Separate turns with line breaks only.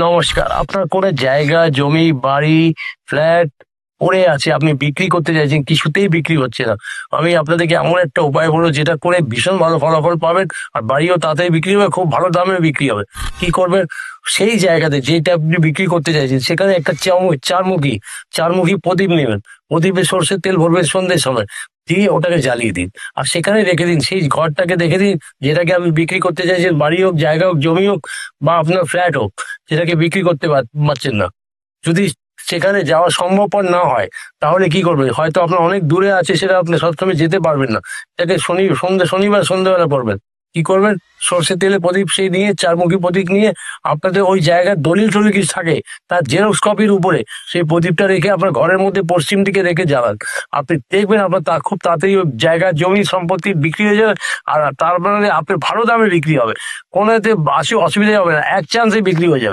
নমস্কার। আপনার কোনো জায়গা, জমি, বাড়ি, ফ্ল্যাট পড়ে আছে, আপনি বিক্রি করতে চাইছেন, কিছুতেই বিক্রি হচ্ছে না। আমি আপনাদেরকে এমন একটা উপায় বলবো যেটা করে ভীষণ ভালো ফলাফল পাবেন, আর বাড়িও তাড়াতাড়ি বিক্রি হবে, খুব ভালো দামে বিক্রি হবে। কি করবেন? সেই জায়গাতে যেটা আপনি বিক্রি করতে চাইছেন সেখানে একটা চারমুখী প্রদীপ নেবেন। প্রদীপে সর্ষের তেল ভরবেন সন্ধ্যের সময়, দিয়ে ওটাকে জ্বালিয়ে দিন। আর সেখানে রেখে দিন, সেই ঘরটাকে দেখে দিন যেটাকে আপনি বিক্রি করতে চাইছেন, বাড়ি হোক, জায়গা হোক, জমি হোক, বা আপনার ফ্ল্যাট হোক, যেটাকে বিক্রি করতে পারছেন না। যদি সেখানে যাওয়া সম্ভবপর না হয়, তাহলে কি করবেন? হয়তো আপনার অনেক দূরে আছে, সেটা আপনি সবসময় যেতে পারবেন না। এটাকে শনিবার সন্ধ্যাবেলা করবেন। কি করবেন? সর্ষের তেলে প্রদীপ সেই নিয়ে, চারমুখী প্রদীপ নিয়ে, আপনাদের ওই জায়গার দলিল টলিল কিছু থাকে, তার জেরক্স কপির উপরে সেই প্রদীপটা রেখে আপনার ঘরের মধ্যে পশ্চিম দিকে রেখে জ্বালান। আপনি দেখবেন আপনার তা খুব তাড়াতাড়ি ওই জায়গা, জমি, সম্পত্তি বিক্রি হয়ে যাবে। আর তার মানে আপনার ভালো দামে বিক্রি হবে। কোনো এতে অসুবিধা হবে না, এক চান্সে বিক্রি হয়ে যাবে।